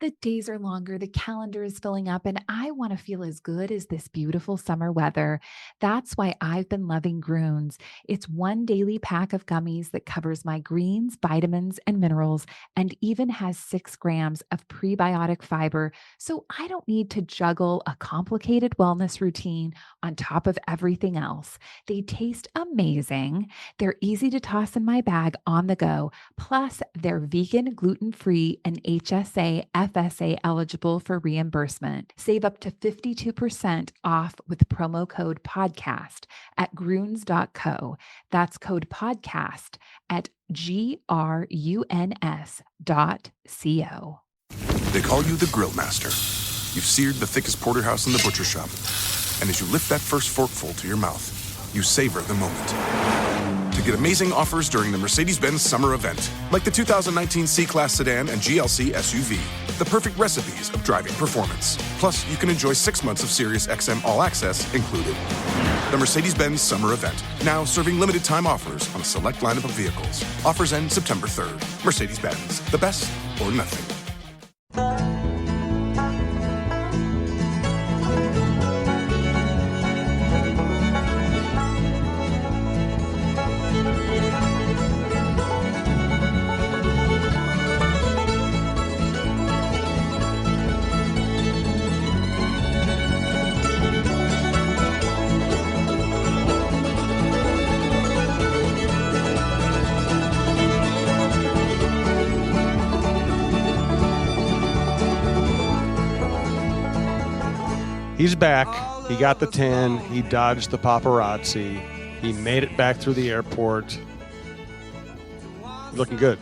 The days are longer, the calendar is filling up, and I want to feel as good as this beautiful summer weather. That's why I've been loving Groons. It's one daily pack of gummies that covers my greens, vitamins, and minerals, and even has 6 grams of prebiotic fiber. So I don't need to juggle a complicated wellness routine on top of everything else. They taste amazing. They're easy to toss in my bag on the go. Plus, they're vegan, gluten-free, and HSA, FSA eligible for reimbursement. Save up to 52% off with promo code podcast at gruns.co. That's code podcast at gruns.co. They call you the Grill Master. You've seared the thickest porterhouse in the butcher shop. And as you lift that first forkful to your mouth, you savor the moment. To get amazing offers during the Mercedes-Benz summer event, like the 2019 C-Class sedan and GLC SUV, the perfect recipes of driving performance. Plus, you can enjoy 6 months of Sirius XM All Access included. The Mercedes-Benz summer event, now serving limited time offers on a select lineup of vehicles. Offers end September 3rd. Mercedes-Benz, the best or nothing. He's back. He got the 10. He dodged the paparazzi. He made it back through the airport. Looking good.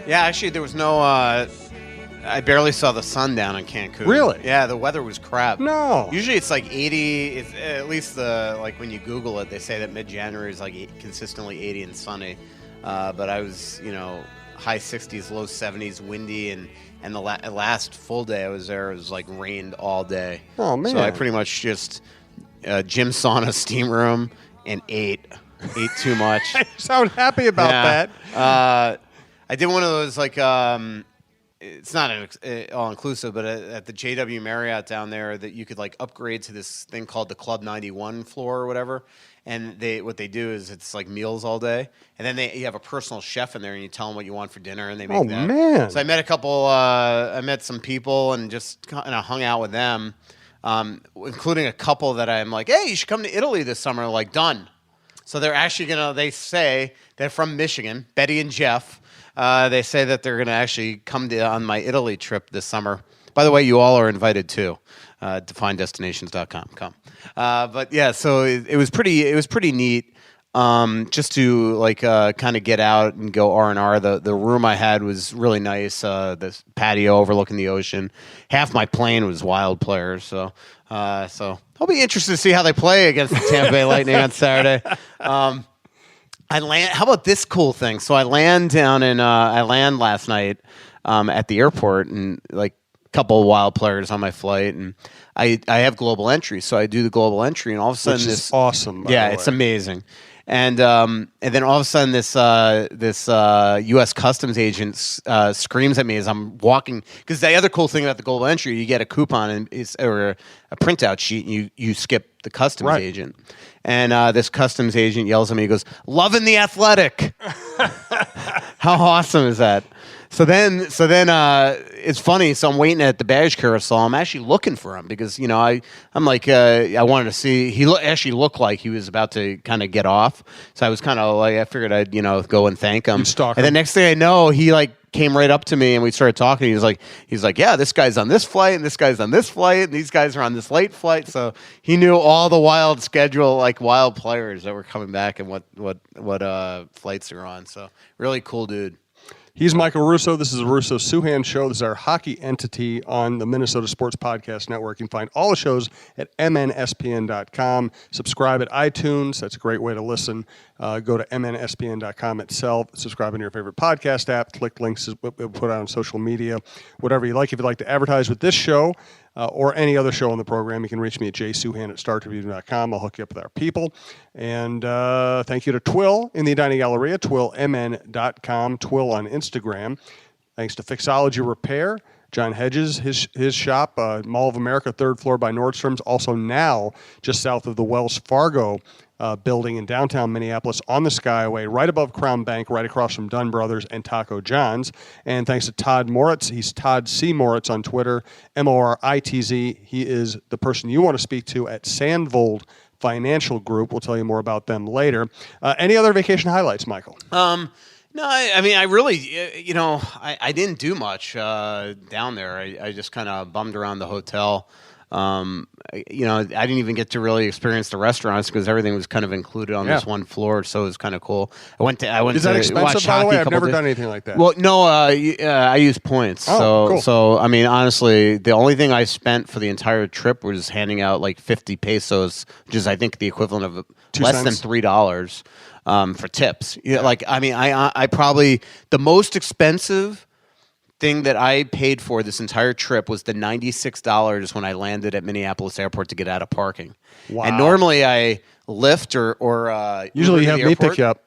Yeah, actually, there was no... I barely saw the sun down in Cancun. Really? Yeah, the weather was crap. No. Usually it's like 80. It's, at least like when you Google it, they say that mid-January is like consistently 80 and sunny. But I was, high 60s, low 70s, windy, and the last full day I was there, it was like rained all day. Oh, man. So I pretty much just gym, sauna, steam room, and ate too much. You sound happy about that. I did one of those, like, it's not all-inclusive, but at the JW Marriott down there, that you could, like, upgrade to this thing called the Club 91 floor or whatever. And what they do is it's like meals all day, and then you have a personal chef in there, and you tell them what you want for dinner, and they make that. Oh, man. So I met some people and just kind of hung out with them, including a couple that I'm like, hey, you should come to Italy this summer. Like, done. So they're actually they say they're from Michigan, Betty and Jeff. They say that they're going to actually come on my Italy trip this summer. By the way, you all are invited too. DefineDestinations.com. Come. But yeah, so it was pretty neat. Just to like kind of get out and go R&R. The room I had was really nice. This patio overlooking the ocean. Half my plane was Wild players. So I'll be interested to see how they play against the Tampa Bay Lightning on Saturday. How about this cool thing? So I land last night at the airport, and like a couple of Wild players on my flight, and I have global entry, so I do the global entry, and all of a sudden Which is awesome. It's amazing. And then all of a sudden this U.S. Customs agent screams at me as I'm walking, because the other cool thing about the global entry, you get a coupon or a printout sheet, and you skip the customs agent. And this customs agent yells at me. He goes, "Loving the Athletic." How awesome is that? So then it's funny. So I'm waiting at the baggage carousel. I'm actually looking for him because I wanted to see. He actually looked like he was about to kind of get off. So I was kind of like, I figured I'd go and thank him. Stalk him. And the next thing I know, he came right up to me and we started talking. He's like, yeah, this guy's on this flight and this guy's on this flight and these guys are on this late flight. So he knew all the Wild schedule, like Wild players that were coming back and what flights they're on. So really cool dude. He's Michael Russo. This is the Russo-Souhan Show. This is our hockey entity on the Minnesota Sports Podcast Network. You can find all the shows at mnspn.com. Subscribe at iTunes. That's a great way to listen. Go to mnspn.com itself. Subscribe in your favorite podcast app. Click links we'll put out on social media. Whatever you like. If you'd like to advertise with this show or any other show on the program, you can reach me at jsouhan@startribune.com. I'll hook you up with our people. And thank you to Twill in the Edina Galleria, twillmn.com, Twill on Instagram. Thanks to Fixology Repair, John Hedges, his shop, Mall of America, 3rd floor by Nordstrom's, also now just south of the Wells Fargo building in downtown Minneapolis on the Skyway, right above Crown Bank, right across from Dunn Brothers and Taco John's. And thanks to Todd Moritz, he's Todd C. Moritz on Twitter, Moritz. He is the person you want to speak to at Sandvold Financial Group. We'll tell you more about them later. Any other vacation highlights, Michael? No, I mean, I really, I didn't do much down there. I just kind of bummed around the hotel. I didn't even get to really experience the restaurants because everything was kind of included on this one floor, so it was kind of cool. I went Is that to expensive, watch by the hockey. way? I've never done anything like that. Well, no, I used points. Oh, cool. So I mean, honestly, the only thing I spent for the entire trip was handing out like 50 pesos, which is I think the equivalent of 2 less cents. than $3 for tips. Yeah, like I mean, I probably the most expensive thing that I paid for this entire trip was the $96 when I landed at Minneapolis Airport to get out of parking. Wow. And normally I Lyft or Usually you Uber have to the me pick airport. you up.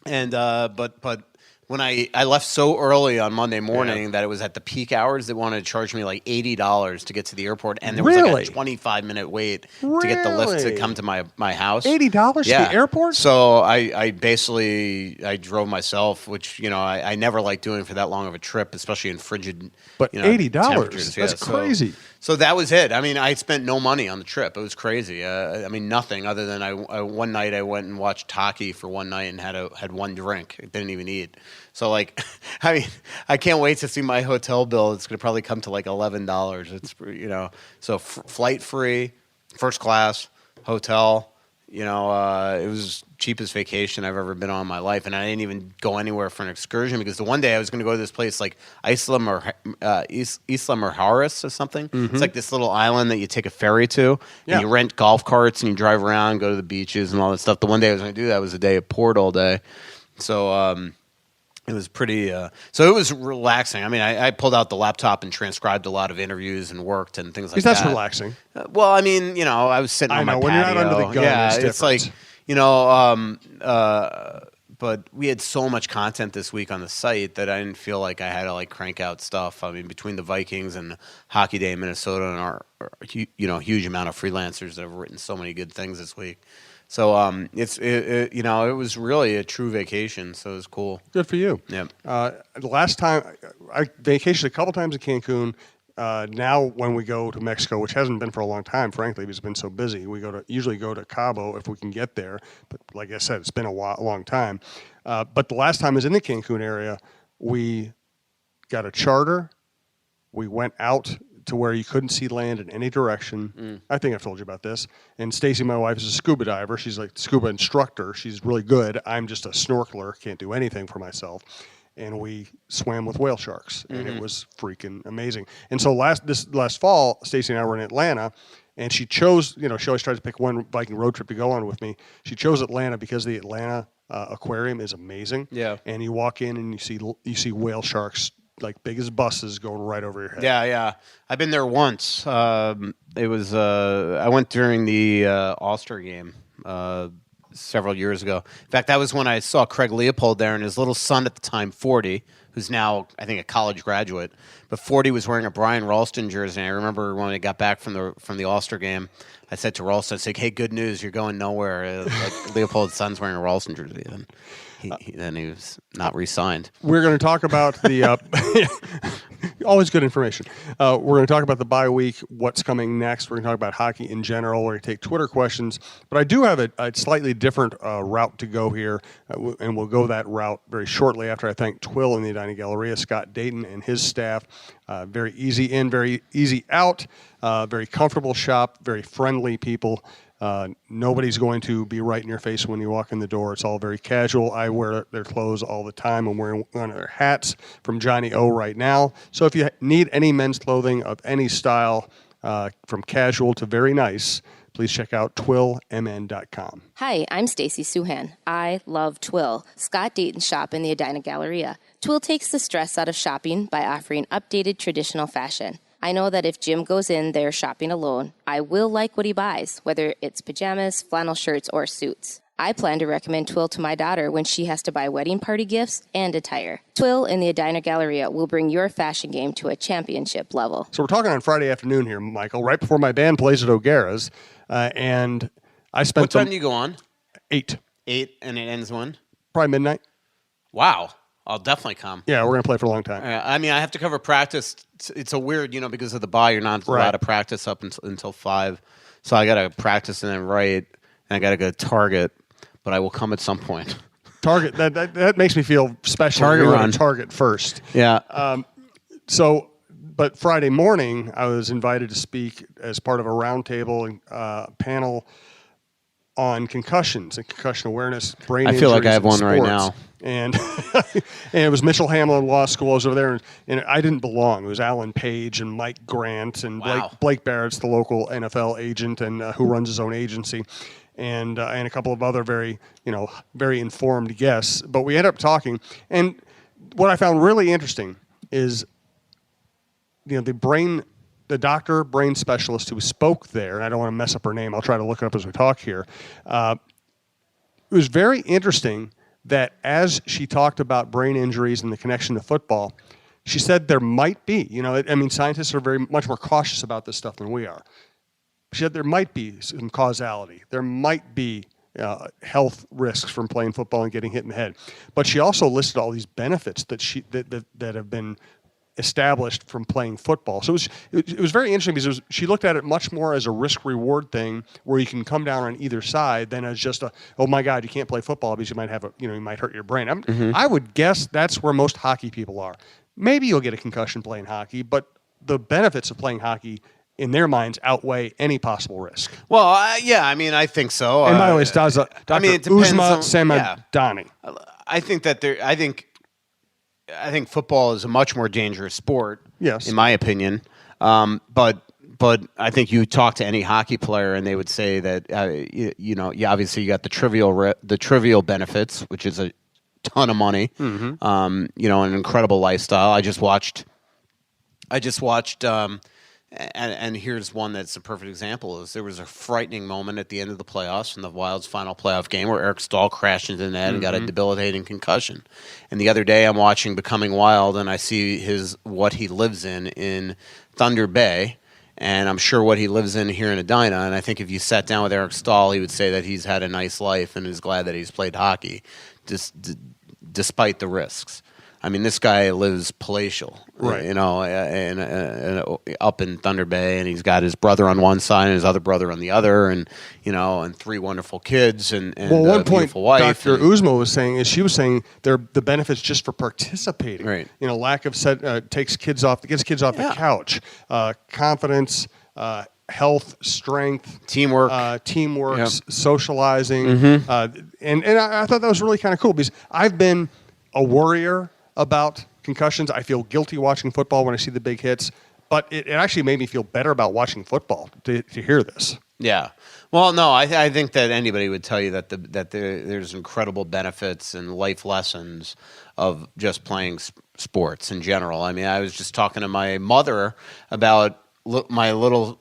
And but when I left so early on Monday morning that it was at the peak hours, they wanted to charge me like $80 to get to the airport, and there was Really? like a 25-minute wait to get the lift to Really? come to my house. $80 to the airport? So I basically drove myself, which I never like doing for that long of a trip, especially in frigid. But $80, temperatures. that's crazy. So that was it. I mean, I spent no money on the trip. It was crazy. I mean, nothing other than one night I went and watched hockey for one night and had one drink. I didn't even eat. So like, I mean, I can't wait to see my hotel bill. It's going to probably come to like $11. It's so flight free, first class, hotel. It was cheapest vacation I've ever been on in my life, and I didn't even go anywhere for an excursion because the one day I was going to go to this place like Islam or Harris or something. Mm-hmm. It's like this little island that you take a ferry to, and you rent golf carts and you drive around, go to the beaches and all that stuff. The one day I was going to do that was the day it poured all day, so it was pretty. So it was relaxing. I mean, I pulled out the laptop and transcribed a lot of interviews and worked and things like that. That's relaxing. Well, I mean, I was sitting on my patio. When you're not under the gun, yeah, it's like different. but we had so much content this week on the site that I didn't feel like I had to like crank out stuff. I mean, between the Vikings and Hockey Day in Minnesota and our huge amount of freelancers that have written so many good things this week. So it was really a true vacation. So it was cool. Good for you. Yeah. The last time I vacationed a couple times in Cancun. Now when we go to Mexico, which hasn't been for a long time, frankly, because it's been so busy, we usually go to Cabo if we can get there. But like I said, it's been a long time. But the last time I was in the Cancun area, we got a charter. We went out to where you couldn't see land in any direction. I think I've told you about this. And Stacy, my wife, is a scuba diver. She's like scuba instructor. She's really good. I'm just a snorkeler. Can't do anything for myself. And we swam with whale sharks, and it was freaking amazing. And so this last fall, Stacy and I were in Atlanta, and she chose. She always tries to pick one Viking road trip to go on with me. She chose Atlanta because the Atlanta aquarium is amazing. Yeah. And you walk in and you see whale sharks like big as buses going right over your head. Yeah. I've been there once. It was I went during the All-Star game. Several years ago. In fact, that was when I saw Craig Leopold there and his little son at the time, 40, who's now, I think, a college graduate. But 40 was wearing a Brian Ralston jersey. And I remember when I got back from the All-Star game, I said to Ralston, I said, hey, good news, you're going nowhere. Like Leopold's son's wearing a Ralston jersey. Then he was not re-signed. We're going to talk about the always good information. We're going to talk about the bye week, what's coming next. We're going to talk about hockey in general. We're going to take Twitter questions. But I do have a slightly different route to go here, and we'll go that route very shortly after I thank Twill in the Edina Galleria, Scott Dayton and his staff. Very easy in, very easy out, very comfortable shop, very friendly people. Nobody's going to be right in your face when you walk in the door. It's all very casual. I wear their clothes all the time. I'm wearing one of their hats from Johnny O right now. So if you need any men's clothing of any style, from casual to very nice, please check out twillmn.com. Hi, I'm Stacy Souhan. I love Twill, Scott Dayton's shop in the Edina Galleria. Twill takes the stress out of shopping by offering updated traditional fashion. I know that if Jim goes in there shopping alone, I will like what he buys, whether it's pajamas, flannel shirts, or suits. I plan to recommend Twill to my daughter when she has to buy wedding party gifts and attire. Twill in the Edina Galleria will bring your fashion game to a championship level. So we're talking on Friday afternoon here, Michael, right before my band plays at O'Gara's, and I spent What time do you go on? 8. 8, and it ends when? Probably midnight. Wow. I'll definitely come. Yeah, we're going to play for a long time. I mean, I have to cover practice. It's a weird, because of the bye, you're not allowed to practice up until 5. So I got to practice and then write, and I got to go to Target, but I will come at some point. Target, that makes me feel special. Target run. Target first. Yeah. But Friday morning, I was invited to speak as part of a roundtable panel on concussions and concussion awareness, brain injuries. I feel like I have in one right sports. now. And and it was Mitchell Hamlin Law School. I was over there, and I didn't belong. It was Alan Page and Mike Grant and Blake Barrett's the local NFL agent and who runs his own agency, and a couple of other very informed guests. But we ended up talking, and what I found really interesting is the doctor, brain specialist who spoke there, and I don't want to mess up her name. I'll try to look it up as we talk here. It was very interesting that as she talked about brain injuries and the connection to football, she said there might be, scientists are very much more cautious about this stuff than we are. She said there might be some causality. There might be health risks from playing football and getting hit in the head. But she also listed all these benefits that have been established from playing football. So it was very interesting because she looked at it much more as a risk-reward thing where you can come down on either side than as just oh my God, you can't play football because you might have you might hurt your brain. I would guess that's where most hockey people are. Maybe you'll get a concussion playing hockey, but the benefits of playing hockey in their minds outweigh any possible risk. Well, I think so. And by the way, it's Dr. Uzma Samadani. I think football is a much more dangerous sport, yes, in my opinion. But I think you talk to any hockey player and they would say that obviously you got the trivial benefits, which is a ton of money, an incredible lifestyle. I just watched. And here's one that's a perfect example. Is there was a frightening moment at the end of the playoffs in the Wild's final playoff game where Eric Stahl crashed into the net and got a debilitating concussion. And the other day I'm watching Becoming Wild and I see what he lives in Thunder Bay, and I'm sure what he lives in here in Edina. And I think if you sat down with Eric Stahl, he would say that he's had a nice life and is glad that he's played hockey, despite the risks. I mean, this guy lives palatial, right? And up in Thunder Bay, and he's got his brother on one side and his other brother on the other, and 3 wonderful kids and one a point, beautiful wife. Dr. Uzma was saying they're the benefits just for participating. Right. Lack of gets kids off the couch, confidence. Health, strength, teamwork, socializing, and I thought that was really kind of cool because I've been a worrier about concussions. I feel guilty watching football when I see the big hits, but it actually made me feel better about watching football to hear this. Yeah. Well, no, I think that anybody would tell you that there's incredible benefits and life lessons of just playing sports in general. I mean, I was just talking to my mother about my little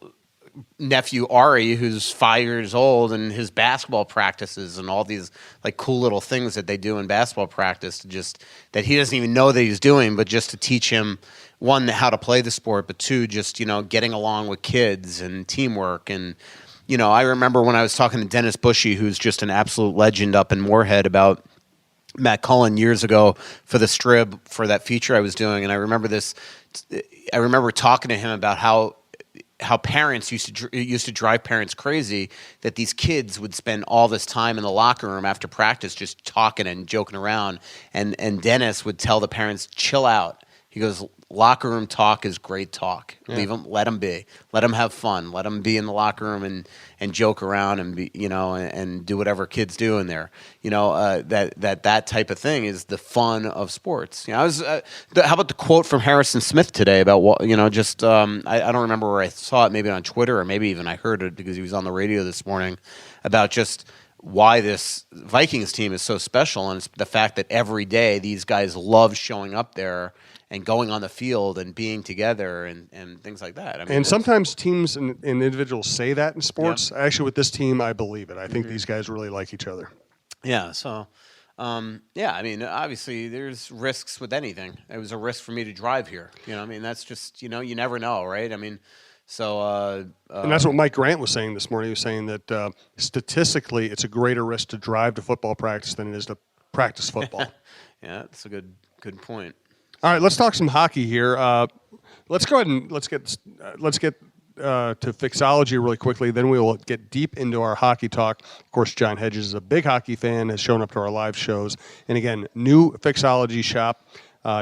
nephew Ari, who's 5 years old, and his basketball practices and all these like cool little things that they do in basketball practice, just that he doesn't even know that he's doing, but just to teach him, one, how to play the sport, but two, just getting along with kids and teamwork. And I remember when I was talking to Dennis Bushy, who's just an absolute legend up in Moorhead, about Matt Cullen years ago for the Strib for that feature I was doing, and I remember talking to him about how parents used to drive parents crazy, that these kids would spend all this time in the locker room after practice just talking and joking around, and Dennis would tell the parents, chill out. He goes, locker room talk is great talk. Yeah. Leave them, let them be. Let them have fun. Let them be in the locker room and joke around and be, and do whatever kids do in there. That type of thing is the fun of sports. How about the quote from Harrison Smith today about what, I don't remember where I saw it, maybe on Twitter or maybe even I heard it because he was on the radio this morning, about just why this Vikings team is so special, and it's the fact that every day these guys love showing up there and going on the field and being together and things like that. I mean, and sometimes teams and individuals say that in sports. Yeah. Actually, with this team, I believe it. I think these guys really like each other. Yeah. So, yeah, I mean, obviously there's risks with anything. It was a risk for me to drive here. I mean, that's just, you never know, right? I mean, so, And that's what Mike Grant was saying this morning. He was saying that statistically, it's a greater risk to drive to football practice than it is to practice football. yeah, that's a good point. All right, let's talk some hockey here. Let's go ahead and let's get to Fixology really quickly. Then we will get deep into our hockey talk. Of course, John Hedges is a big hockey fan, has shown up to our live shows. And again, new Fixology shop,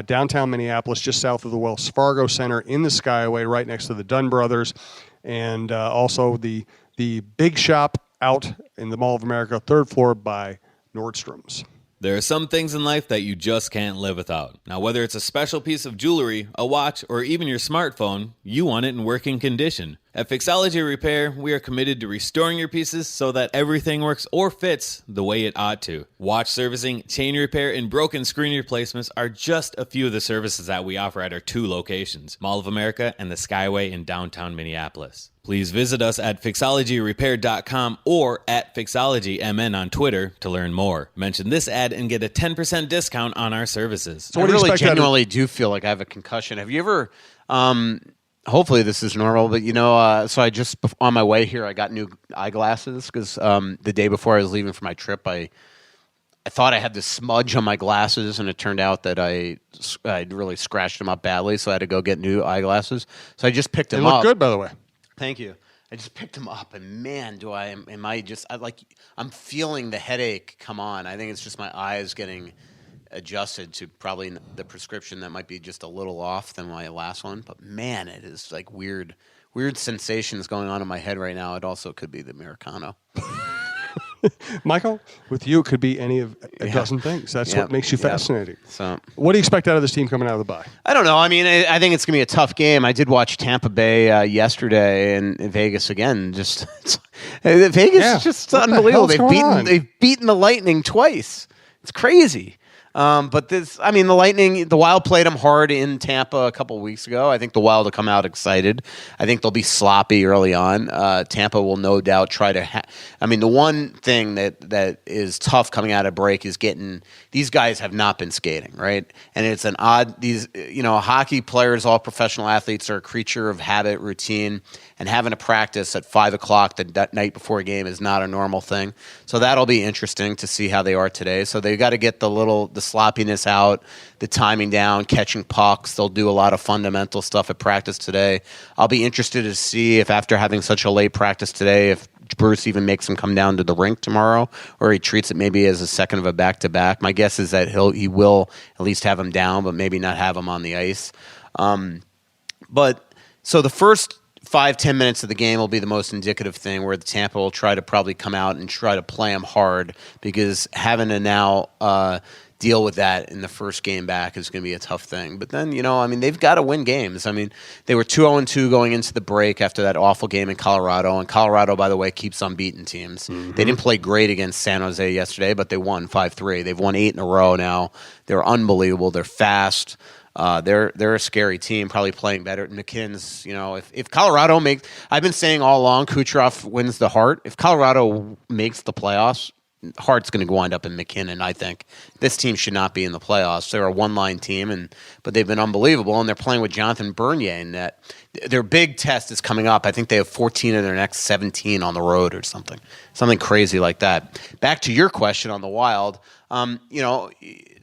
downtown Minneapolis, just south of the Wells Fargo Center in the Skyway, right next to the Dunn Brothers. And also the big shop out in the Mall of America, third floor by Nordstrom's. There are some things in life that you just can't live without. Now, whether it's a special piece of jewelry, a watch, or even your smartphone, you want it in working condition. At Fixology Repair, we are committed to restoring your pieces so that everything works or fits the way it ought to. Watch servicing, chain repair, and broken screen replacements are just a few of the services that we offer at our 2 locations, Mall of America and the Skyway in downtown Minneapolis. Please visit us at fixologyrepair.com or at fixologymn on Twitter to learn more. Mention this ad and get a 10% discount on our services. So I what do you really expect out of- genuinely do feel like I have a concussion. Have you ever? Hopefully this is normal, but so I just on my way here, I got new eyeglasses because the day before I was leaving for my trip, I thought I had this smudge on my glasses, and it turned out that I'd really scratched them up badly, so I had to go get new eyeglasses. So I just picked They them look up. good, by the way. Thank you. I just picked them up, and man, I'm feeling the headache come on. I think it's just my eyes getting adjusted to probably the prescription that might be just a little off than my last one. But man, it is like weird sensations going on in my head right now. It also could be the Americano. Michael, with you, it could be any of a dozen things. That's what makes you fascinating. So, what do you expect out of this team coming out of the bye? I don't know. I mean, I think it's going to be a tough game. I did watch Tampa Bay yesterday, and Vegas again. Vegas is just What the unbelievable. hell's going on? They've beaten the Lightning twice. It's crazy. But the Lightning, the Wild played them hard in Tampa a couple weeks ago. I think the Wild will come out excited. I think they'll be sloppy early on. Tampa will no doubt try to. The one thing that is tough coming out of break is getting these guys have not been skating, right? And it's an odd. Hockey players, all professional athletes, are a creature of habit, routine, and having to practice at 5:00 the night before a game is not a normal thing. So that'll be interesting to see how they are today. So they've got to get the sloppiness out, the timing down, catching pucks. They'll do a lot of fundamental stuff at practice today. I'll be interested to see if after having such a late practice today, if Bruce even makes him come down to the rink tomorrow, or he treats it maybe as a second of a back-to-back. My guess is that he will at least have him down, but maybe not have him on the ice. So the first 5-10 minutes of the game will be the most indicative thing, where the Tampa will try to probably come out and try to play them hard, because having to now deal with that in the first game back is going to be a tough thing. But then, they've got to win games. They were 2-0-2 going into the break after that awful game in Colorado. And Colorado, by the way, keeps on beating teams. Mm-hmm. They didn't play great against San Jose yesterday, but they won 5-3. They've won 8 in a row now. They're unbelievable. They're fast. They're a scary team, probably playing better. McKinnon's, if Colorado I've been saying all along, Kucherov wins the Hart. If Colorado makes the playoffs, Hart's going to wind up in McKinnon, I think. This team should not be in the playoffs. They're a one-line team, but they've been unbelievable, and they're playing with Jonathan Bernier in that. Their big test is coming up. I think they have 14 of their next 17 on the road or something crazy like that. Back to your question on the Wild,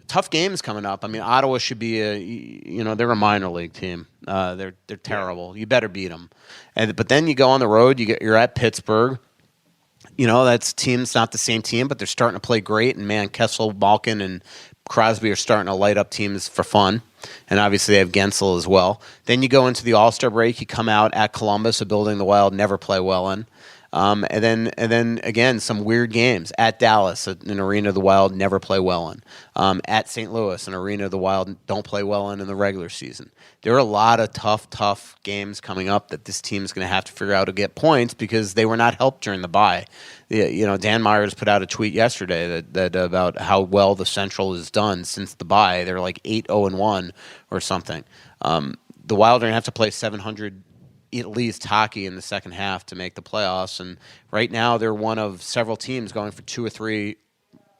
tough games coming up. Ottawa should be they're a minor league team. They're terrible. You better beat them. But then you go on the road. You're at Pittsburgh. That's team's not the same team, but they're starting to play great. And man, Kessel, Malkin, and Crosby are starting to light up teams for fun. And obviously they have Gensel as well. Then you go into the All-Star break. You come out at Columbus, a building the Wild never play well in. And then again, some weird games at Dallas, an arena the Wild never play well in. At St. Louis, an arena the Wild don't play well in the regular season. There are a lot of tough games coming up that this team is going to have to figure out to get points, because they were not helped during the bye. Dan Myers put out a tweet yesterday that about how well the Central is done since the bye. They're like 8-0-1 or something. The Wild are going to have to play 700 at least hockey in the second half to make the playoffs. And right now they're one of several teams going for 2 or 3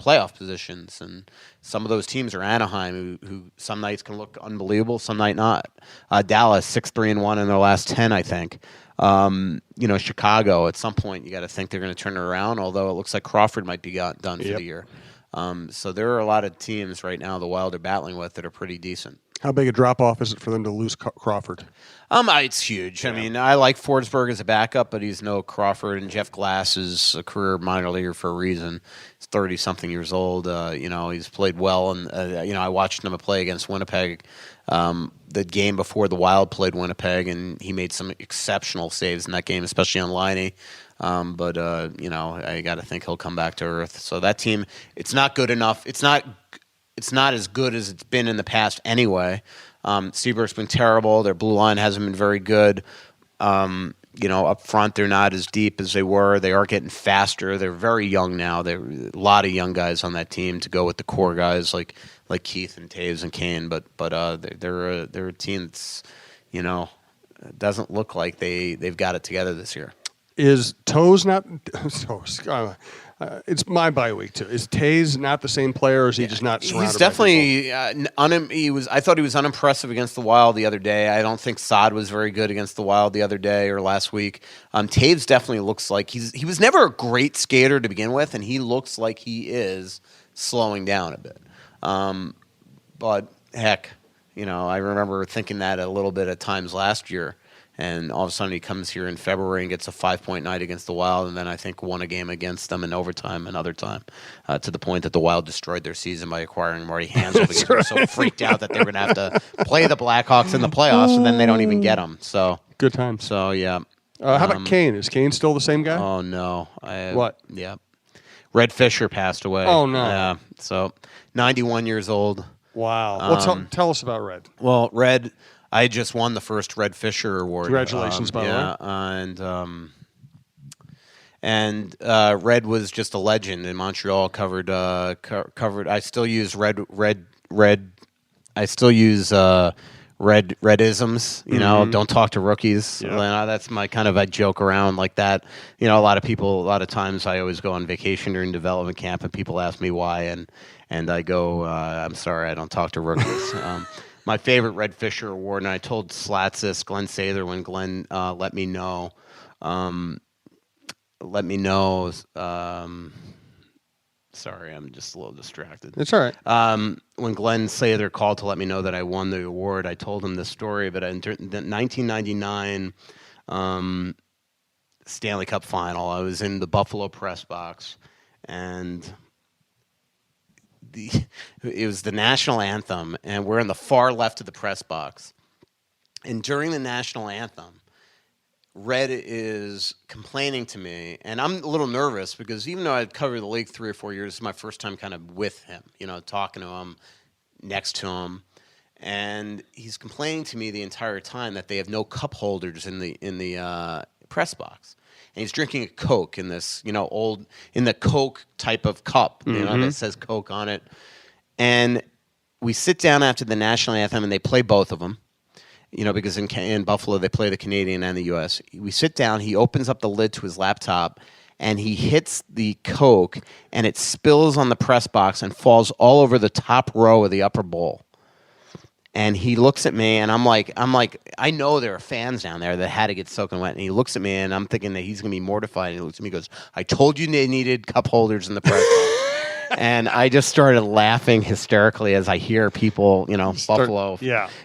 playoff positions. And some of those teams are Anaheim, who some nights can look unbelievable, some night not. Dallas 6-3-1 in their last 10, I think. Chicago, at some point, you got to think they're going to turn it around, although it looks like Crawford might be done for the year. So there are a lot of teams right now the Wild are battling with that are pretty decent. How big a drop-off is it for them to lose Crawford? It's huge. Yeah. I mean, I like Forsberg as a backup, but he's no Crawford. And Jeff Glass is a career minor leaguer for a reason. He's 30-something years old. He's played well. And, I watched him play against Winnipeg the game before the Wild played Winnipeg, and he made some exceptional saves in that game, especially on Liney. I got to think he'll come back to earth. So that team, it's not good enough. It's not as good as it's been in the past anyway. Seabrook's been terrible. Their blue line hasn't been very good. Up front, they're not as deep as they were. They are getting faster. They're very young now. There are a lot of young guys on that team to go with the core guys like Keith and Taves and Kane. But they're a team that's, doesn't look like they've got it together this year. Is Toews not? It's my bye week too. Is Taves not the same player, or is he just not surrounded? He's definitely I thought he was unimpressive against the Wild the other day. I don't think Todd was very good against the Wild the other day or last week. Taves definitely looks like he was never a great skater to begin with, and he looks like he is slowing down a bit. But heck, I remember thinking that a little bit at times last year. And all of a sudden he comes here in February and gets a 5-point night against the Wild, and then I think won a game against them in overtime another time, to the point that the Wild destroyed their season by acquiring Marty Hansel because they were so freaked out that they were going to have to play the Blackhawks in the playoffs, and then they don't even get them. So good times. So, yeah. How about Kane? Is Kane still the same guy? Oh, no. What? Yeah. Red Fisher passed away. Oh, no. Yeah. So 91 years old. Wow. Well, tell us about Red. Well, Red... I just won the first Red Fisher Award. Congratulations, by the way. And Red was just a legend in Montreal. Covered. I still use I still use Redisms. Don't talk to rookies. Yep. That's my kind of, I joke around like that. A lot of times I always go on vacation during development camp, and people ask me why, and I go, I'm sorry, I don't talk to rookies. My favorite Red Fisher Award, and I told Slatsis, Glenn Sather, when Glenn let me know. Sorry, I'm just a little distracted. It's all right. When Glenn Sather called to let me know that I won the award, I told him this story. But in the 1999 Stanley Cup Final, I was in the Buffalo press box, and it was the national anthem, and we're in the far left of the press box. And during the national anthem, Red is complaining to me, and I'm a little nervous because even though I'd covered the league 3 or 4 years, it's my first time kind of with him, talking to him, next to him. And he's complaining to me the entire time that they have no cup holders in the press box. And he's drinking a Coke in this, in the Coke type of cup, that says Coke on it. And we sit down after the national anthem, and they play both of them, because in Buffalo they play the Canadian and the U.S. We sit down, he opens up the lid to his laptop, and he hits the Coke, and it spills on the press box and falls all over the top row of the upper bowl. And he looks at me, and I'm like, I know there are fans down there that had to get soaking wet. And he looks at me, and I'm thinking that he's going to be mortified. And he looks at me and goes, I told you they needed cup holders in the press box. And I just started laughing hysterically as I hear people, Buffalo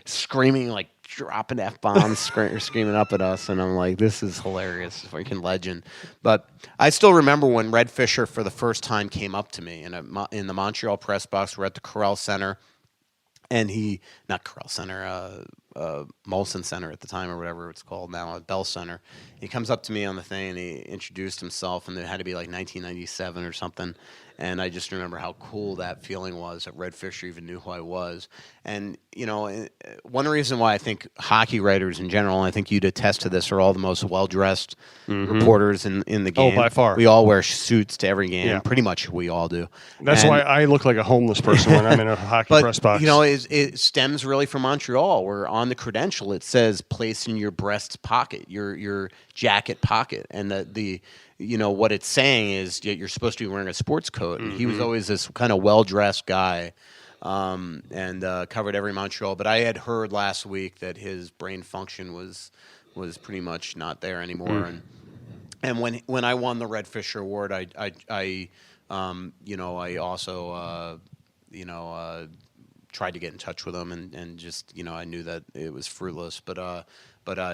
screaming, like dropping F-bombs, screaming up at us. And I'm like, this is hilarious, freaking legend. But I still remember when Red Fisher for the first time came up to me in the Montreal press box. We're at the Corral Center. And not Corral Center, Molson Center at the time, or whatever it's called now, Bell Center. He comes up to me on the thing, and he introduced himself, and it had to be like 1997 or something. And I just remember how cool that feeling was that Red Fisher even knew who I was. And, one reason why I think hockey writers in general, and I think you'd attest to this, are all the most well-dressed reporters in the game. Oh, by far. We all wear suits to every game. Yeah. Pretty much we all do. That's why I look like a homeless person when I'm in a hockey press box. It stems really from Montreal, where on on the credential it says place in your breast pocket, your jacket pocket, and the what it's saying is you're supposed to be wearing a sports coat. And he was always this kind of well-dressed guy, and covered every Montreal. But I had heard last week that his brain function was pretty much not there anymore. And when I won the Red Fisher Award, I also tried to get in touch with him, and just I knew that it was fruitless. But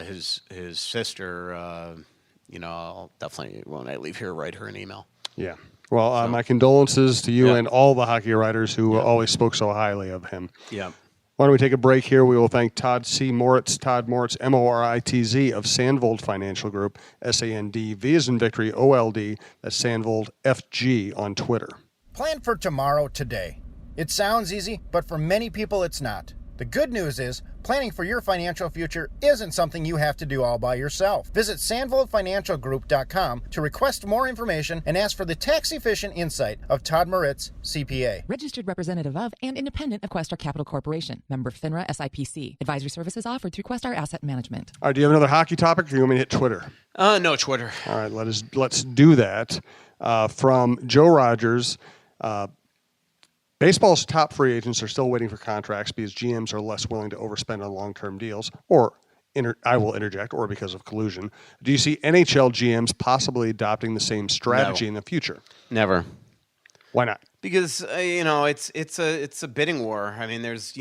his sister, I'll definitely, when I leave here, write her an email. Yeah. Well, my condolences to you Yeah. and all the hockey writers who always spoke so highly of him. Yeah. Why don't we take a break here? We will thank Todd Moritz, Moritz, of Sandvold Financial Group, SAND, V as in Victory, OLD, that's Sandvold, FG on Twitter. Plan for tomorrow today. It sounds easy, but for many people it's not. The good news is, planning for your financial future isn't something you have to do all by yourself. Visit sandvoldfinancialgroup.com to request more information and ask for the tax-efficient insight of Todd Moritz, CPA. Registered representative of and independent of Questar Capital Corporation. Member FINRA SIPC. Advisory services offered through Questar Asset Management. All right, do you have another hockey topic, or do you want me to hit Twitter? No, Twitter. All right, let's do that. From Joe Rogers, baseball's top free agents are still waiting for contracts because GMs are less willing to overspend on long-term deals, or I will interject, or because of collusion. Do you see NHL GMs possibly adopting the same strategy in the future? Never. Why not? Because it's a bidding war. I mean, there's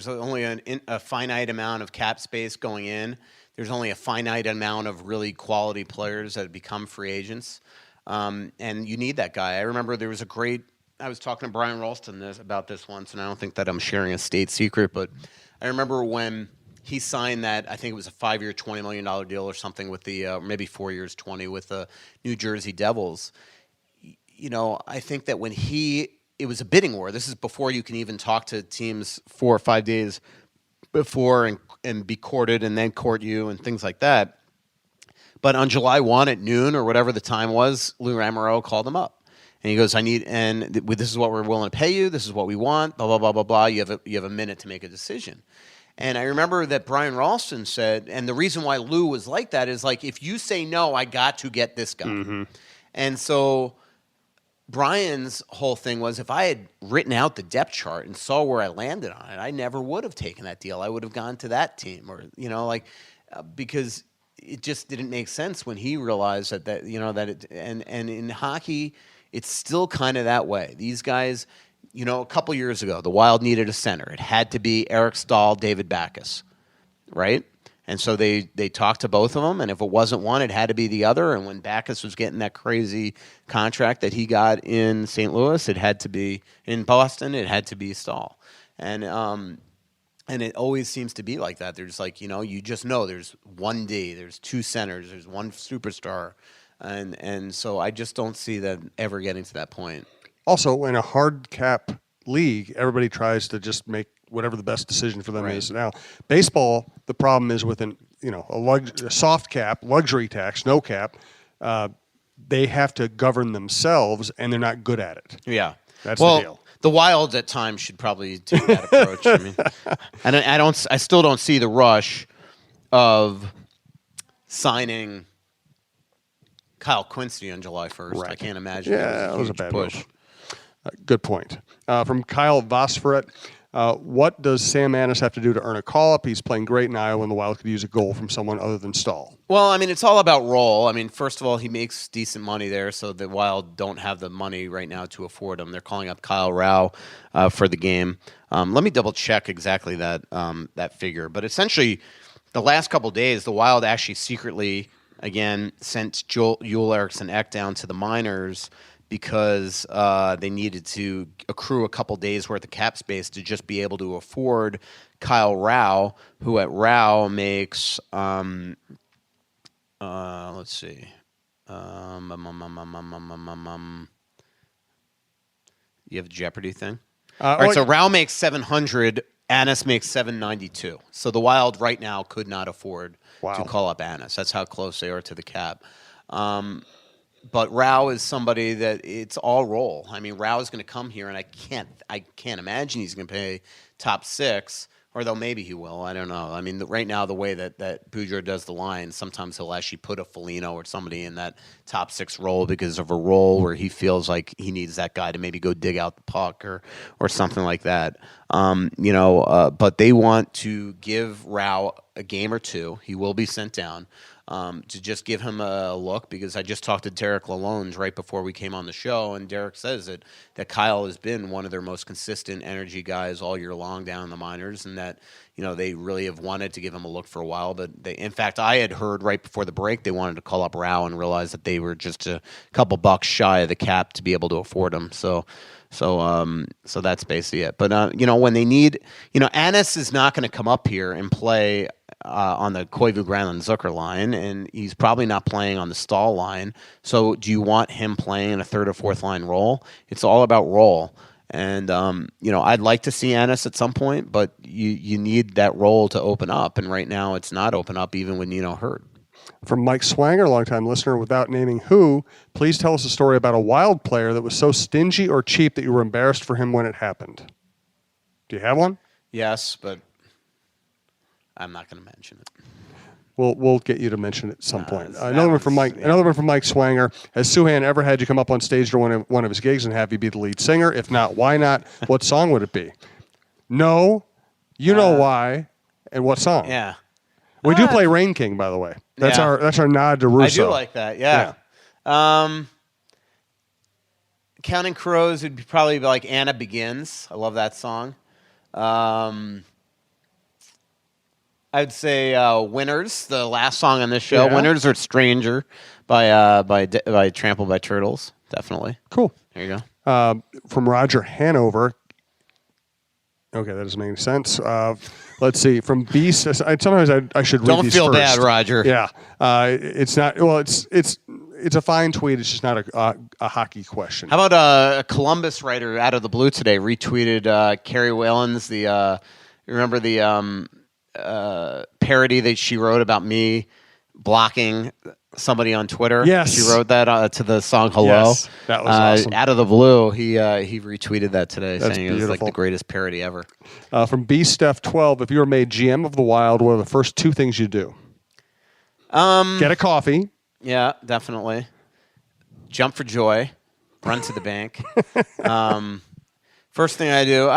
only a finite amount of cap space going in. There's only a finite amount of really quality players that have become free agents, and you need that guy. I remember there was I was talking to Brian Ralston about this once, and I don't think that I'm sharing a state secret, but I remember when he signed that, I think it was a 5-year, $20 million deal or something with the, maybe 4 years, 20 with the New Jersey Devils. I think that when it was a bidding war. This is before you can even talk to teams 4 or 5 days before and be courted and then court you and things like that. But on July 1 at noon or whatever the time was, Lou Lamoriello called him up. And he goes, this is what we're willing to pay you. This is what we want, blah, blah, blah, blah, blah. You have a minute to make a decision. And I remember that Brian Ralston said, and the reason why Lou was like that is like, if you say no, I got to get this guy. Mm-hmm. And so Brian's whole thing was, if I had written out the depth chart and saw where I landed on it, I never would have taken that deal. I would have gone to that team, or because it just didn't make sense when he realized that and in hockey, it's still kind of that way. These guys, a couple years ago, the Wild needed a center. It had to be Eric Stahl, David Backes, right? And so they talked to both of them, and if it wasn't one, it had to be the other. And when Backes was getting that crazy contract that he got in St. Louis, it had to be in Boston. It had to be Stahl, and it always seems to be like that. There's you just know there's one D, there's two centers, there's one superstar. And so I just don't see that ever getting to that point. Also, in a hard cap league, everybody tries to just make whatever the best decision for them is. Now, baseball, the problem is with a soft cap, luxury tax, no cap. They have to govern themselves, and they're not good at it. Yeah, that's the deal. The Wild at times should probably take that approach. I mean, and I still don't see the rush of signing Kyle Quincy on July 1st. Right. I can't imagine. Yeah, that was a bad push. Good point. From Kyle Vosferet, what does Sam Anis have to do to earn a call-up? He's playing great in Iowa, and the Wild could use a goal from someone other than Stahl. Well, I mean, it's all about role. I mean, first of all, he makes decent money there, so the Wild don't have the money right now to afford him. They're calling up Kyle Rao for the game. Let me double-check exactly that figure. But essentially, the last couple of days, the Wild actually secretly – again, sent Joel Eriksson Ek down to the minors because they needed to accrue a couple days' worth of cap space to just be able to afford Kyle Rao, who at Rao makes, let's see, you have a Jeopardy thing? All right, so Rao makes $700. Anis makes $792. So the Wild right now could not afford to call up Anis. That's how close they are to the cap. But Rao is somebody that it's all role. I mean, Rao is going to come here, and I can't imagine he's going to pay top six Or maybe he will. I don't know. I mean, right now, the way that Boudreaux does the line, sometimes he'll actually put a Foligno or somebody in that top 6 role because of a role where he feels like he needs that guy to maybe go dig out the puck or something like that. But they want to give Rao a game or two. He will be sent down. To just give him a look, because I just talked to Derek Lalonde right before we came on the show, and Derek says that Kyle has been one of their most consistent energy guys all year long down in the minors, and that they really have wanted to give him a look for a while. But in fact, I had heard right before the break they wanted to call up Rao and realized that they were just a couple bucks shy of the cap to be able to afford him. So that's basically it. But when they need, Annis is not going to come up here and play on the Koivu, Granlund, Zucker line, and he's probably not playing on the Stahl line. So do you want him playing in a third or fourth line role? It's all about role. And, I'd like to see Annis at some point, but you need that role to open up. And right now it's not open up even with Nino hurt. From Mike Swanger, longtime listener, without naming who, please tell us a story about a Wild player that was so stingy or cheap that you were embarrassed for him when it happened. Do you have one? Yes, but I'm not going to mention it. We'll get you to mention it at some point. Another one from Mike Swanger. Has Souhan ever had you come up on stage during one of his gigs and have you be the lead singer? If not, why not? What song would it be? No. You know why. And what song? Yeah. We do play Rain King, by the way. That's our nod to Russo. I do like that, yeah. Counting Crows would probably be like Anna Begins. I love that song. I'd say Winners, the last song on this show. Yeah. Winners or Stranger by Trampled by Turtles. Definitely. Cool. There you go. From Roger Hanover. Okay, that doesn't make any sense. Let's see. From Beast. Sometimes I should read Don't these feel first. bad, Roger. Yeah. It's not. Well, it's a fine tweet. It's just not a hockey question. How about a Columbus writer out of the blue today retweeted Carrie Whalen's remember the parody that she wrote about me blocking somebody on Twitter? Yes. She wrote that to the song Hello. Yes, that was awesome. Out of the blue, he retweeted that today. That's saying beautiful. It was like the greatest parody ever. From B-Steph12, if you were made GM of the Wild, what are the first 2 things you do? Get a coffee. Yeah, definitely. Jump for joy. Run to the bank. First thing I do,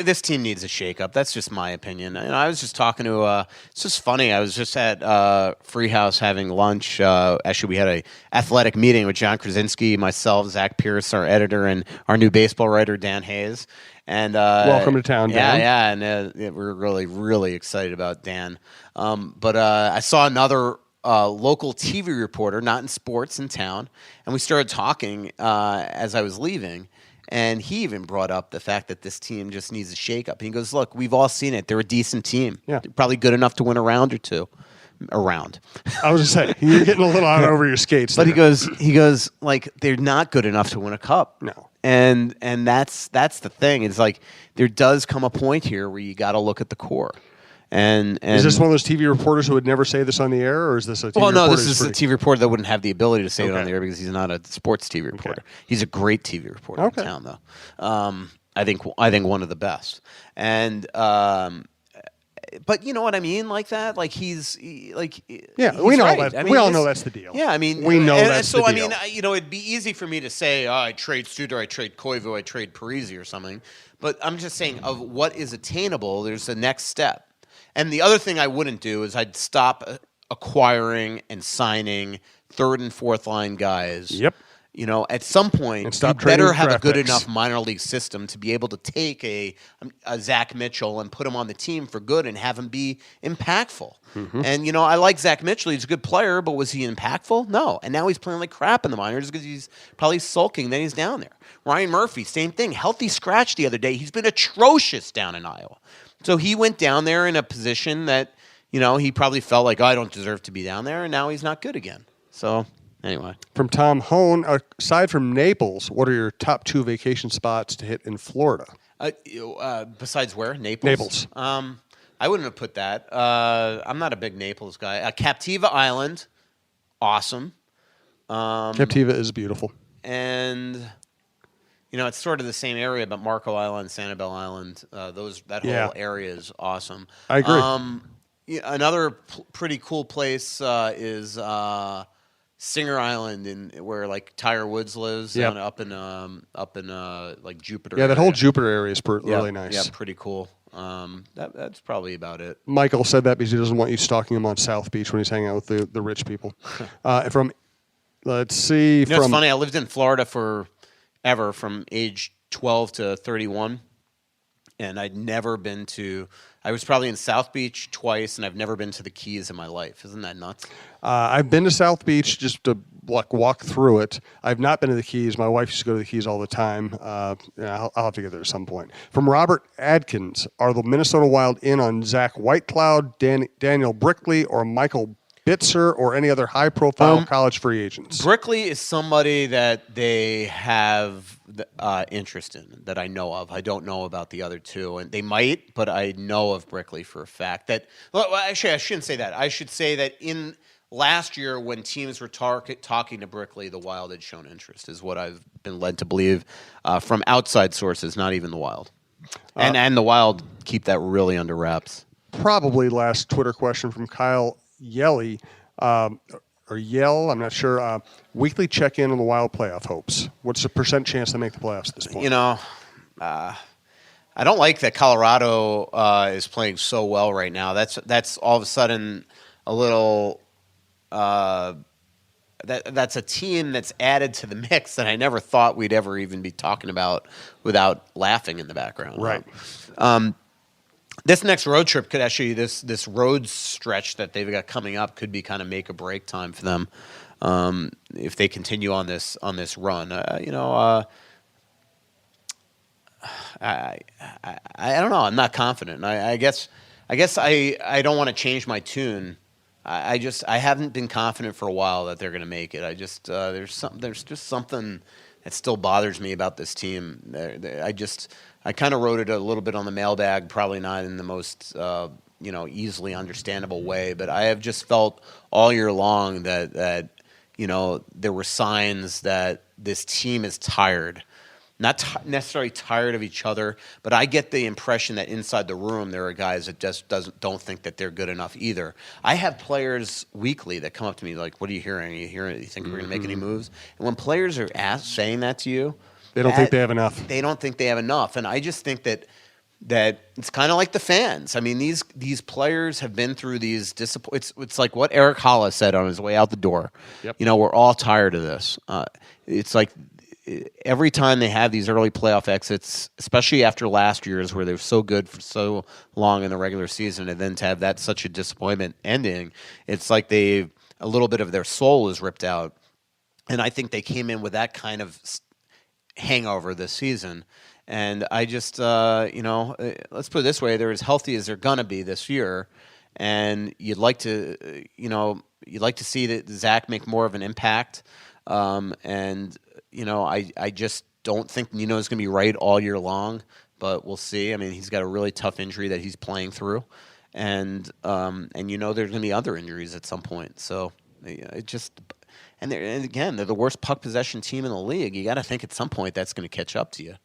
this team needs a shakeup. That's just my opinion. And I was just talking to, it's just funny. I was just at Freehouse having lunch. Actually, we had a athletic meeting with John Krasinski, myself, Zach Pierce, our editor, and our new baseball writer, Dan Hayes. And welcome to town, Dan. Yeah, and we're really, really excited about Dan. But I saw another local TV reporter, not in sports, in town, and we started talking as I was leaving. And he even brought up the fact that this team just needs a shakeup. And he goes, look, we've all seen it. They're a decent team. Yeah. They're probably good enough to win a round or two. I was going to say, you're getting a little out over your skates. But he goes, like, they're not good enough to win a cup. No. And that's the thing. It's like there does come a point here where you got to look at the core. And is this one of those TV reporters who would never say this on the air, or is this a TV reporter? Well, no, this is a TV reporter that wouldn't have the ability to say it on the air because he's not a sports TV reporter. Okay. He's a great TV reporter in town, though. I think one of the best. And but you know what I mean, like that, like he's we know right. that. We all know that's the deal. Yeah, I mean, we know that's the deal. So I mean, it'd be easy for me to say, I trade Suter, I trade Koivu, I trade Parisi or something. But I'm just saying, of what is attainable, there's the next step. And the other thing I wouldn't do is I'd stop acquiring and signing third and fourth line guys. Yep. At some point, you better have a good enough minor league system to be able to take a Zach Mitchell and put him on the team for good and have him be impactful. Mm-hmm. And, I like Zach Mitchell. He's a good player, but was he impactful? No. And now he's playing like crap in the minors because he's probably sulking that he's down there. Ryan Murphy, same thing. Healthy scratch the other day. He's been atrocious down in Iowa. So he went down there in a position that, he probably felt like, I don't deserve to be down there, and now he's not good again. So, anyway. From Tom Hone, aside from Naples, what are your top 2 vacation spots to hit in Florida? Besides where? Naples. I wouldn't have put that. I'm not a big Naples guy. Captiva Island, awesome. Captiva is beautiful. And it's sort of the same area, but Marco Island, Sanibel Island, that whole area is awesome. I agree. Another pretty cool place is Singer Island, where like Tiger Woods lives, up in like Jupiter. Yeah, that area. whole Jupiter area is really nice. Yeah, pretty cool. That's probably about it. Michael said that because he doesn't want you stalking him on South Beach when he's hanging out with the rich people. Let's see. It's funny. I lived in Florida forever, from age 12 to 31, and I'd never been to. I was probably in South Beach twice, and I've never been to the Keys in my life. Isn't that nuts? I've been to South Beach just to walk through it. I've not been to the Keys. My wife used to go to the Keys all the time. I'll have to get there at some point. From Robert Adkins, are the Minnesota Wild in on Zach Whitecloud, Daniel Brickley, or Michael Bitzer, or any other high-profile college free agents? Brickley is somebody that they have interest in that I know of. I don't know about the other two, and they might, but I know of Brickley for a fact. Actually, I shouldn't say that. I should say that in last year, when teams were talking to Brickley, the Wild had shown interest, is what I've been led to believe from outside sources, not even the Wild. And the Wild keep that really under wraps. Probably last Twitter question from Kyle Yelly, or Yell, I'm not sure. Weekly check-in on the Wild playoff hopes. What's the % chance they make the playoffs at this point? I don't like that Colorado is playing so well right now. That's all of a sudden a little. That's a team that's added to the mix that I never thought we'd ever even be talking about without laughing in the background. Right. This next road trip could actually, this road stretch that they've got coming up could be kind of make or break time for them if they continue on this run. I don't know. I'm not confident. I guess I don't want to change my tune. I haven't been confident for a while that they're going to make it. There's just something that still bothers me about this team. I kind of wrote it a little bit on the mailbag, probably not in the most easily understandable way, but I have just felt all year long that there were signs that this team is tired. Not necessarily tired of each other, but I get the impression that inside the room there are guys that just don't think that they're good enough either. I have players weekly that come up to me like, "What are you hearing? Are you hearing? You think we're going to make any moves?" And when players are saying that to you, they don't think they have enough. They don't think they have enough, and I just think that it's kind of like the fans. I mean, these players have been through these It's like what Eric Hollis said on his way out the door. Yep. We're all tired of this. It's like every time they have these early playoff exits, especially after last year's where they were so good for so long in the regular season, and then to have that such a disappointment ending, it's like a little bit of their soul is ripped out. And I think they came in with that kind of hangover this season. And I just, let's put it this way: they're as healthy as they're gonna be this year, and you'd like to see that Zach make more of an impact. I just don't think Nino's going to be right all year long, but we'll see. I mean, he's got a really tough injury that he's playing through, and there's going to be other injuries at some point. So and again, they're the worst puck possession team in the league. You got to think at some point that's going to catch up to you.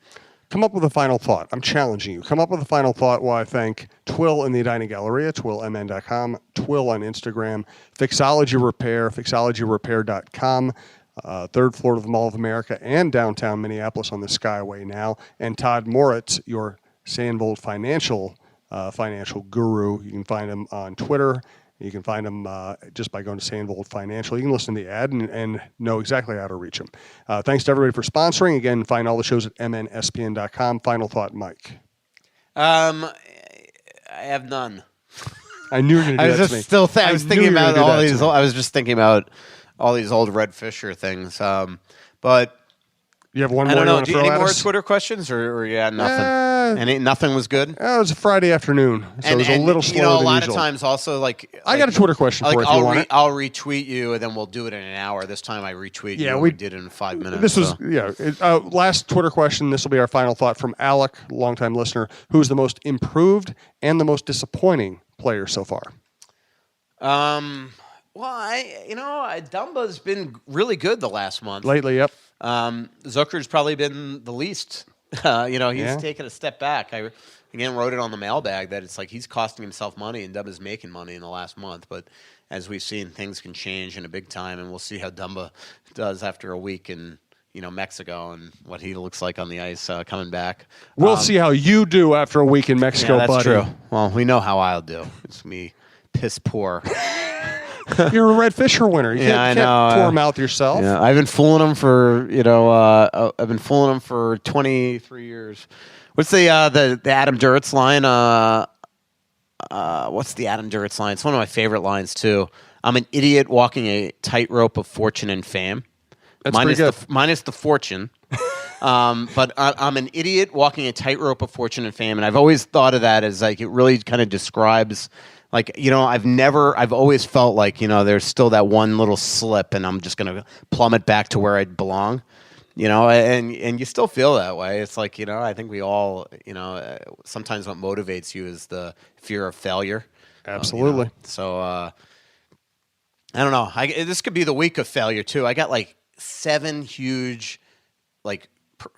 Come up with a final thought. I'm challenging you. Come up with a final thought while I thank Twill in the Edina Galleria, twillmn.com, Twill on Instagram, Fixology Repair, fixologyrepair.com. Third floor of the Mall of America and downtown Minneapolis on the Skyway now. And Todd Moritz, your Sandvold financial guru. You can find him on Twitter. You can find him just by going to Sandvold Financial. You can listen to the ad and know exactly how to reach him. Thanks to everybody for sponsoring. Again, find all the shows at mnspn.com. Final thought, Mike. I have none. I knew you were going to do that to me. I was thinking about all these. I was just thinking about all these old Red Fisher things. But you have one more. I don't know. You Do you any more us? Twitter questions, or nothing? Nothing was good. It was a Friday afternoon, so it was a little slower than usual. A lot of times, also I got a Twitter question for you if you want it. I'll retweet you, and then we'll do it in an hour. This time, I retweet you. We did it in 5 minutes. This was last Twitter question. This will be our final thought from Alec, longtime listener. Who's the most improved and the most disappointing player so far? Well, Dumba's been really good the last month. Lately, yep. Zucker's probably been the least. He's taken a step back. I again wrote it on the mailbag that it's like he's costing himself money and Dumba's making money in the last month. But as we've seen, things can change in a big time, and we'll see how Dumba does after a week in Mexico and what he looks like on the ice coming back. We'll see how you do after a week in Mexico, that's buddy. True. Well, we know how I'll do. It's me piss poor. You're a Red Fisher winner. You can't pour mouth yourself. Yeah, I've been fooling him for 23 years. What's the Adam Duritz line? What's the Adam Duritz line? It's one of my favorite lines too. I'm an idiot walking a tightrope of fortune and fame. That's pretty good. Minus the fortune. But I'm an idiot walking a tightrope of fortune and fame, and I've always thought of that as like it really kind of describes. Like, I've always felt like, there's still that one little slip and I'm just going to plummet back to where I belong, and you still feel that way. It's like, I think we all, sometimes what motivates you is the fear of failure. Absolutely. So, I don't know. This could be the week of failure too. I got like 7 huge,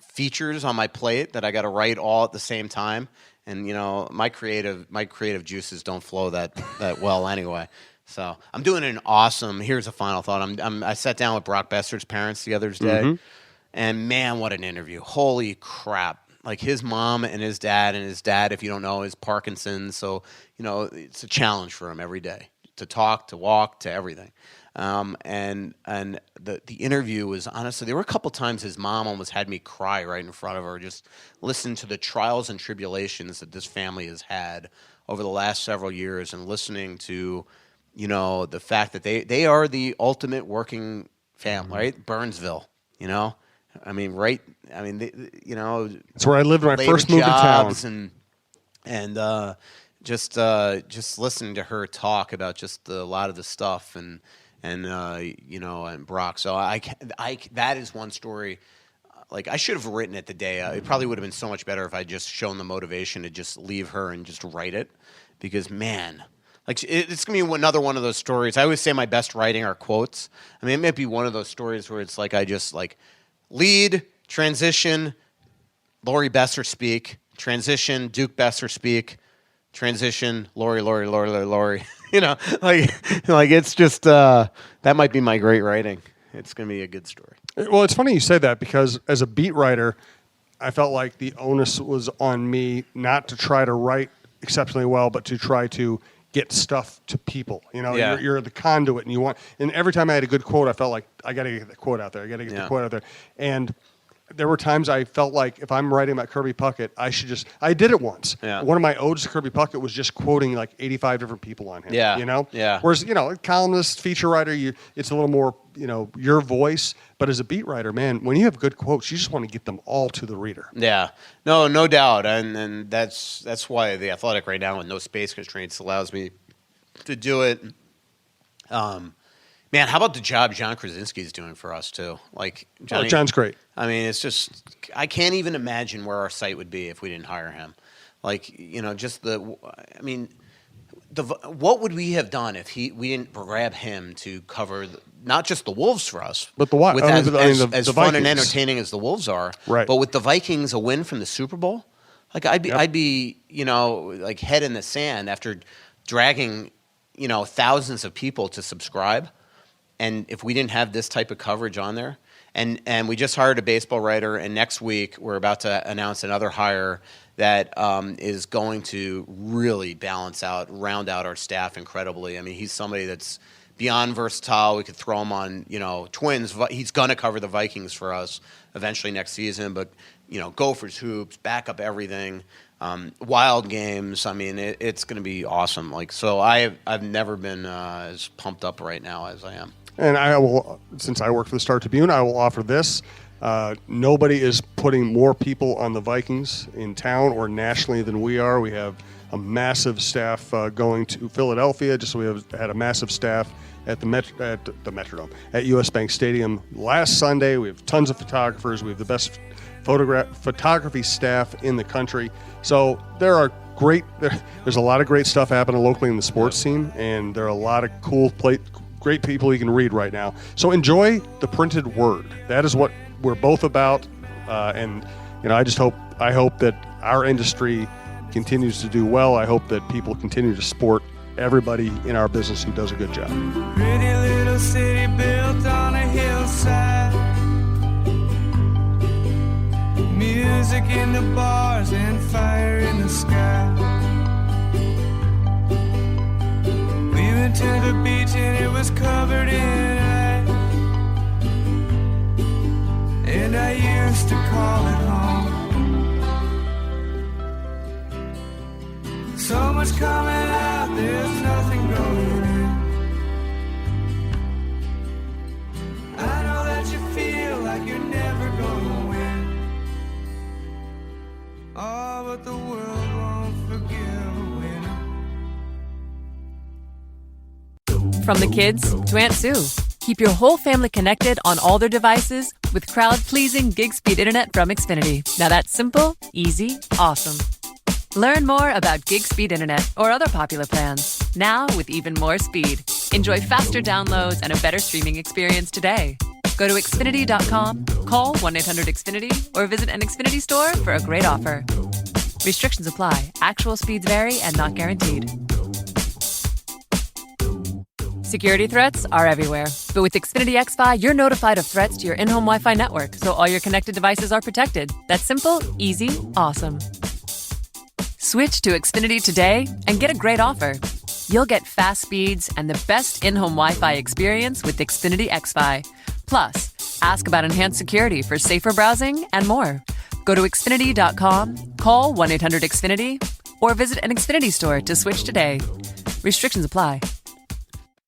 features on my plate that I got to write all at the same time. And my creative juices don't flow that well anyway. So I'm doing an awesome. Here's a final thought. I sat down with Brock Besser's parents the other day, and man, what an interview! Holy crap! Like his mom and his dad, if you don't know, is Parkinson's. So it's a challenge for him every day to talk, to walk, to everything. And the interview was honestly, there were a couple times his mom almost had me cry right in front of her, just listen to the trials and tribulations that this family has had over the last several years, and listening to, the fact that they are the ultimate working family, right? Burnsville, right? It's where I lived when I first moved to town. And just listening to her talk about just a lot of the stuff and Brock. So that is one story. Like I should have written it the day. It probably would have been so much better if I just shown the motivation to just leave her and just write it, because man, it's gonna be another one of those stories. I always say my best writing are quotes. I mean, it might be one of those stories where it's like I just lead, transition, Lori Besser speak, transition, Duke Besser speak, transition, Lori. It's just that might be my great writing. It's going to be a good story. Well, it's funny you say that, because as a beat writer, I felt like the onus was on me not to try to write exceptionally well, but to try to get stuff to people. You're the conduit, and every time I had a good quote, I felt like I got to get the quote out there. The quote out there. And there were times I felt like if I'm writing about Kirby Puckett, I did it once. Yeah. One of my odes to Kirby Puckett was just quoting 85 different people on him. Yeah. Yeah. Whereas, columnist, feature writer, it's a little more, your voice. But as a beat writer, man, when you have good quotes, you just want to get them all to the reader. Yeah. No doubt. And that's why The Athletic right now with no space constraints allows me to do it. Man, how about the job John Krasinski is doing for us too? John's great. I mean, it's just I can't even imagine where our site would be if we didn't hire him. What would we have done if we didn't grab him to cover not just the Wolves for us, but the as fun Vikings. and entertaining as the Wolves are, right? But with the Vikings, a win from the Super Bowl, I'd be head in the sand after dragging thousands of people to subscribe. And if we didn't have this type of coverage on there, and we just hired a baseball writer, and next week we're about to announce another hire that is going to really round out our staff incredibly. I mean, he's somebody that's beyond versatile. We could throw him on, Twins. He's going to cover the Vikings for us eventually next season, but, Gophers hoops, back up everything, wild games. I mean, it's going to be awesome. So I've never been as pumped up right now as I am. And I will, since I work for the Star Tribune, I will offer this. Nobody is putting more people on the Vikings in town or nationally than we are. We have a massive staff going to Philadelphia. We had a massive staff at the Metrodome at US Bank Stadium last Sunday. We have tons of photographers. We have the best photography staff in the country. So there's a lot of great stuff happening locally in the sports scene, and there are a lot of cool great people he can read right now. So enjoy the printed word. That is what we're both about. And I hope that our industry continues to do well. I hope that people continue to support everybody in our business who does a good job. Pretty little city built on a hillside. Music in the bars and fire in the sky. We went to the beach and it was covered in ice. And I used to call it home. So much coming out, there's nothing going in. I know that you feel like you're never gonna win. Oh, but the world won't forgive a winner. From the kids to Aunt Sue, keep your whole family connected on all their devices with crowd-pleasing gig-speed internet from Xfinity. Now that's simple, easy, awesome. Learn more about gig-speed internet or other popular plans, now with even more speed. Enjoy faster downloads and a better streaming experience today. Go to Xfinity.com, call 1-800-XFINITY, or visit an Xfinity store for a great offer. Restrictions apply. Actual speeds vary and not guaranteed. Security threats are everywhere. But with Xfinity XFi, you're notified of threats to your in-home Wi-Fi network, so all your connected devices are protected. That's simple, easy, awesome. Switch to Xfinity today and get a great offer. You'll get fast speeds and the best in-home Wi-Fi experience with Xfinity XFi. Plus, ask about enhanced security for safer browsing and more. Go to Xfinity.com, call 1-800-XFINITY, or visit an Xfinity store to switch today. Restrictions apply.